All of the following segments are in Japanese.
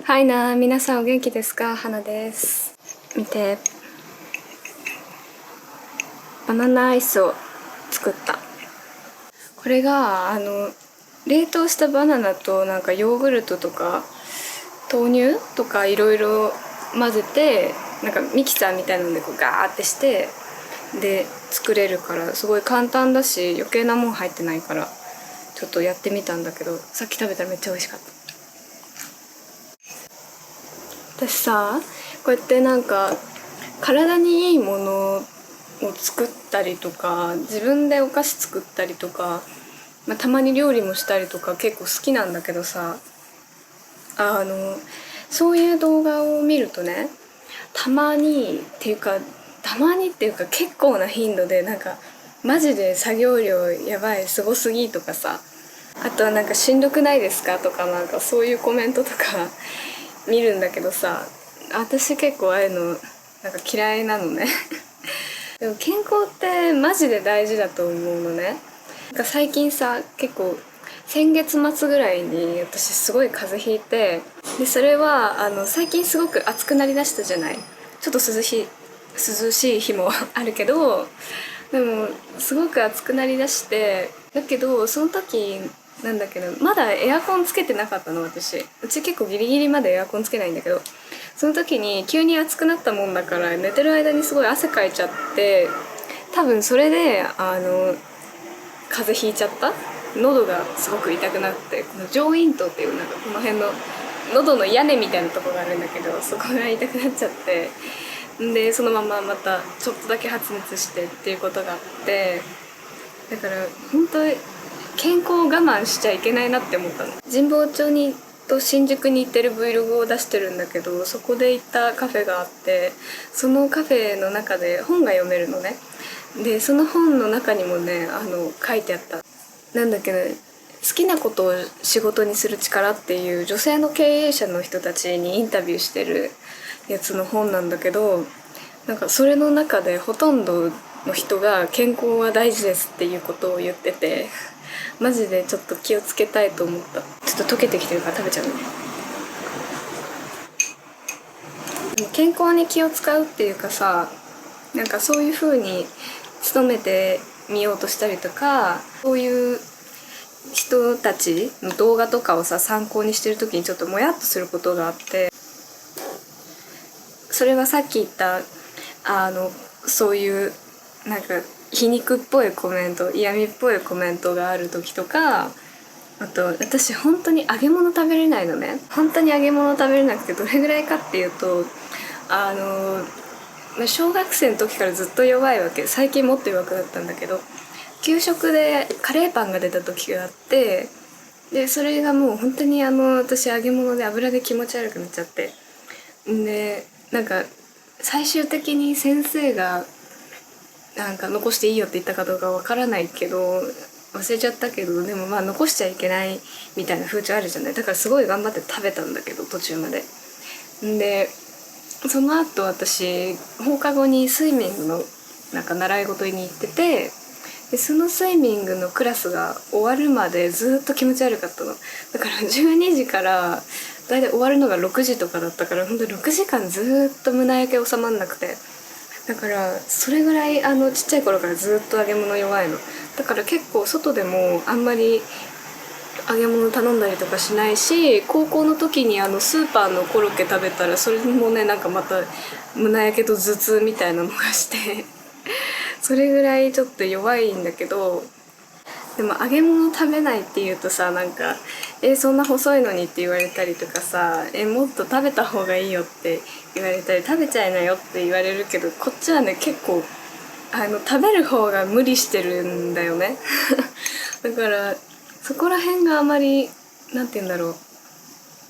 はいな、皆さんお元気ですか？花です。見て、バナナアイスを作った。これが冷凍したバナナとなんかヨーグルトとか豆乳とかいろいろ混ぜて、なんかミキサーみたいなのでこうガーってしてで作れるから、すごい簡単だし余計なもん入ってないから、ちょっとやってみたんだけど、さっき食べたらめっちゃ美味しかった。私さ、こうやってなんか体にいいものを作ったりとか、自分でお菓子作ったりとか、たまに料理もしたりとか結構好きなんだけどさ、あのそういう動画を見るとね、たまにっていうか結構な頻度で、なんかマジで作業量やばい、すごすぎとかさ、あとはなんかしんどくないですかとか、なんかそういうコメントとか見るんだけどさ、私結構ああいうのなんか嫌いなのね。でも健康ってマジで大事だと思うのね。なんか最近さ、結構先月末ぐらいに私すごい風邪ひいて、でそれは最近すごく暑くなりだしたじゃない。ちょっと涼しい日もあるけど、でもすごく暑くなりだして、だけどその時なんだけど、まだエアコンつけてなかったの。私うち結構ギリギリまでエアコンつけないんだけど、その時に急に暑くなったもんだから、寝てる間にすごい汗かいちゃって、多分それで風邪ひいちゃった。喉がすごく痛くなって、この上咽頭っていう、なんかこの辺の喉の屋根みたいなとこがあるんだけど、そこが痛くなっちゃって、でそのまままたちょっとだけ発熱してっていうことがあって、だから本当に健康を我慢しちゃいけないなって思ったの。神保町にと新宿に行ってる Vlog を出してるんだけど、そこで行ったカフェがあって、そのカフェの中で本が読めるのね。でその本の中にもね、書いてあった。なんだっけね、好きなことを仕事にする力っていう女性の経営者の人たちにインタビューしてるやつの本なんだけど、なんかそれの中でほとんどの人が健康は大事ですっていうことを言ってて、マジでちょっと気をつけたいと思った。ちょっと溶けてきてるから食べちゃうね。でも健康に気を使うっていうかさ、なんかそういう風に努めてみようとしたりとか、そういう人たちの動画とかをさ参考にしてる時にちょっともやっとすることがあって、それはさっき言ったそういうなんか皮肉っぽいコメント、嫌味っぽいコメントがある時とか、あと私本当に揚げ物食べれないのね。本当に揚げ物食べれなくて、どれぐらいかっていうと、小学生の時からずっと弱いわけ。最近もっと弱くなったんだけど、給食でカレーパンが出た時があって、でそれがもう本当に私揚げ物で油で気持ち悪くなっちゃって、でなんか最終的に先生がなんか残していいよって言ったかどうかわからないけど、忘れちゃったけど、でもまあ残しちゃいけないみたいな風潮あるじゃない。だからすごい頑張って食べたんだけど、途中まで。でその後私放課後にスイミングのなんか習い事に行ってて、でそのスイミングのクラスが終わるまでずっと気持ち悪かったの。だから12時からだいたい終わるのが6時とかだったから、本当に6時間ずっと胸焼け収まんなくて、だからそれぐらいちっちゃい頃からずっと揚げ物弱いの。だから結構外でもあんまり揚げ物頼んだりとかしないし、高校の時にスーパーのコロッケ食べたら、それもね、なんかまた胸焼けと頭痛みたいなのがしてそれぐらいちょっと弱いんだけど、でも揚げ物食べないって言うとさ、なんかそんな細いのにって言われたりとかさ、もっと食べた方がいいよって言われたり、食べちゃいなよって言われるけど、こっちはね結構食べる方が無理してるんだよねだからそこら辺があまり、なんて言うんだろう、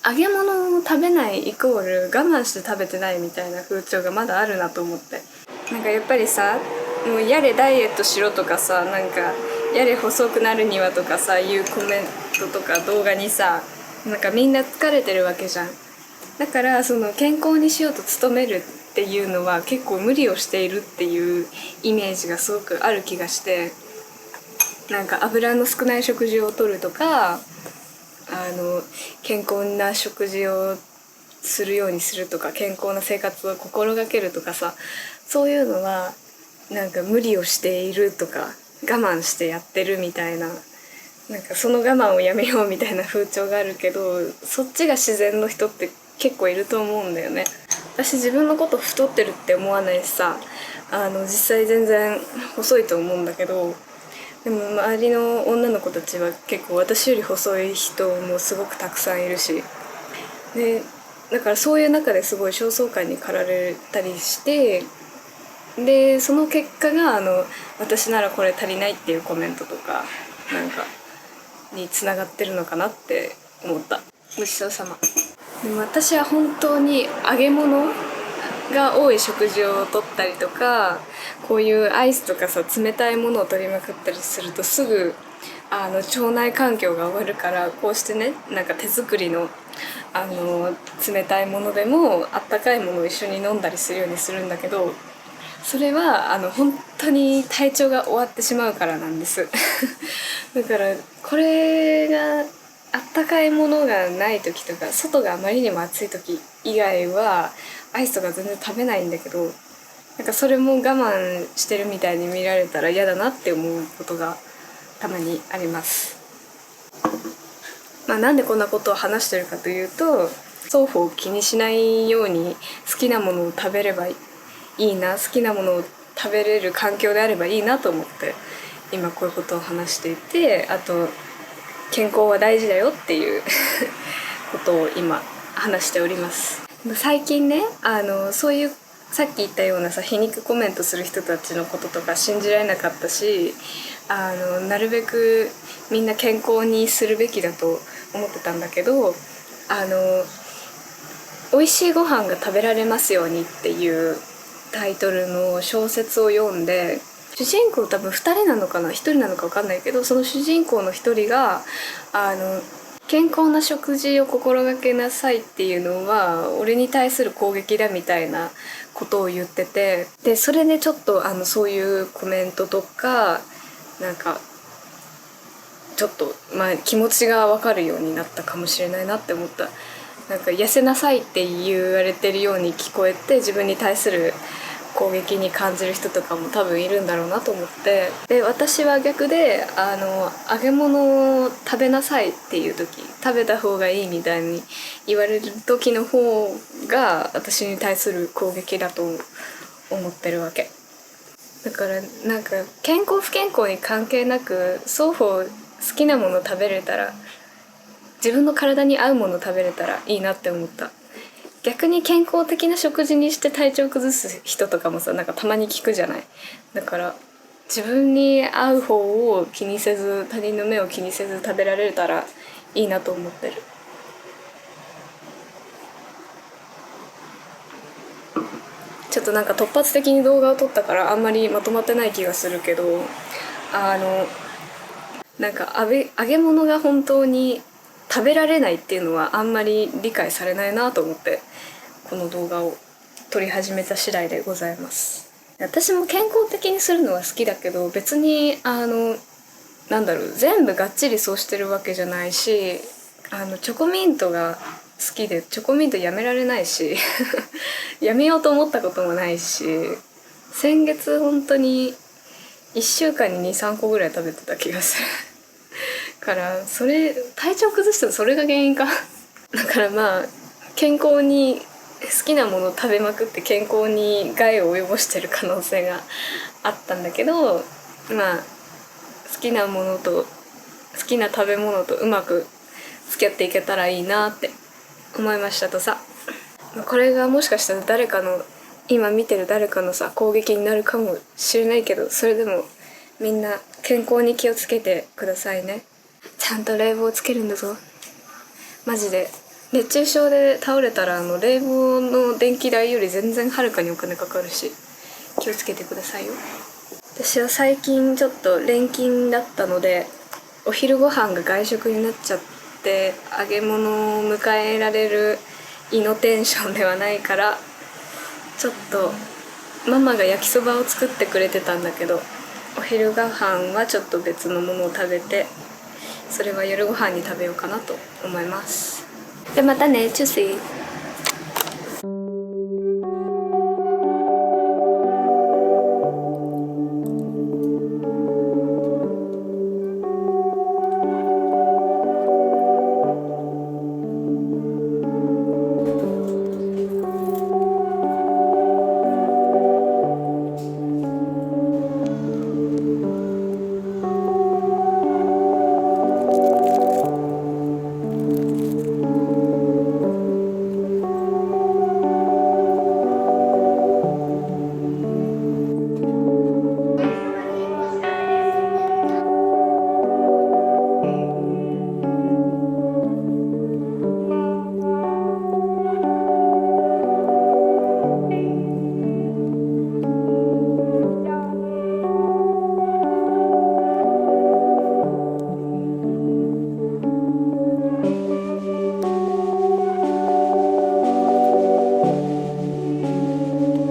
揚げ物を食べないイコール我慢して食べてないみたいな風潮がまだあるなと思って。なんかやっぱりさ、もうやれダイエットしろとかさ、なんかやれ細くなるにはとかさ、いうコメントとか動画にさ、なんかみんな疲れてるわけじゃん。だからその健康にしようと努めるっていうのは結構無理をしているっていうイメージがすごくある気がして、なんか油の少ない食事をとるとか、健康な食事をするようにするとか、健康な生活を心がけるとかさ、そういうのはなんか無理をしているとか我慢してやってるみたいな、なんかその我慢をやめようみたいな風潮があるけど、そっちが自然の人って結構いると思うんだよね。私自分のこと太ってるって思わないしさ、実際全然細いと思うんだけど、でも周りの女の子たちは結構私より細い人もすごくたくさんいるし、でだからそういう中ですごい焦燥感に駆られたりして、でその結果が私ならこれ足りないっていうコメントとかなんかにつながってるのかなって思った。ごちそうさま。でも私は本当に揚げ物が多い食事をとったりとか、こういうアイスとかさ、冷たいものを取りまくったりするとすぐ腸内環境が悪いから、こうしてね、なんか手作りの冷たいものでもあったかいものを一緒に飲んだりするようにするんだけど、それは本当に体調が終わってしまうからなんですだからこれがあったかいものがない時とか、外があまりにも暑い時以外はアイスとか全然食べないんだけど、なんかそれも我慢してるみたいに見られたら嫌だなって思うことがたまにあります。なんでこんなことを話してるかというと、双方を気にしないように好きなものを食べればいいな、好きなものを食べれる環境であればいいなと思って今こういうことを話していて、あと健康は大事だよっていうことを今話しております。最近ね、そういうさっき言ったようなさ、皮肉コメントする人たちのこととか信じられなかったし、なるべくみんな健康にするべきだと思ってたんだけど、美味しいご飯が食べられますようにっていうタイトルの小説を読んで、主人公多分2人なのかな1人なのか分かんないけど、その主人公の1人が健康な食事を心がけなさいっていうのは俺に対する攻撃だみたいなことを言ってて、でそれでちょっとそういうコメントとかなんかちょっと気持ちが分かるようになったかもしれないなって思った。なんか痩せなさいって言われてるように聞こえて、自分に対する攻撃に感じる人とかも多分いるんだろうなと思って、で私は逆で揚げ物を食べなさいっていう時、食べた方がいいみたいに言われる時の方が私に対する攻撃だと思ってるわけだから、なんか健康不健康に関係なく双方好きなもの食べれたら、自分の体に合うもの食べれたらいいなって思った。逆に健康的な食事にして体調崩す人とかもさ、なんかたまに聞くじゃない。だから自分に合う方を気にせず、他人の目を気にせず食べられたらいいなと思ってる。ちょっとなんか突発的に動画を撮ったからあんまりまとまってない気がするけど、なんか揚げ物が本当に食べられないっていうのはあんまり理解されないなと思ってこの動画を撮り始めた次第でございます。私も健康的にするのは好きだけど、別になんだろう、全部がっちりそうしてるわけじゃないし、チョコミントが好きでチョコミントやめられないしやめようと思ったこともないし、先月本当に1週間に 2,3 個ぐらい食べてた気がするからそれ体調崩したらそれが原因かだから健康に好きなものを食べまくって健康に害を及ぼしてる可能性があったんだけど、好きなものと好きな食べ物とうまく付き合っていけたらいいなって思いましたとさ。これがもしかしたら誰かの今見てる誰かのさ攻撃になるかもしれないけど、それでもみんな健康に気をつけてくださいね。ちゃんと冷房つけるんだぞマジで。熱中症で倒れたら冷房の電気代より全然はるかにお金かかるし気をつけてくださいよ。私は最近ちょっと連勤だったのでお昼ご飯が外食になっちゃって、揚げ物を迎えられる胃のテンションではないから、ちょっとママが焼きそばを作ってくれてたんだけど、お昼ご飯はちょっと別のものを食べて、それは夜ご飯に食べようかなと思います。でまたね、チュースイ。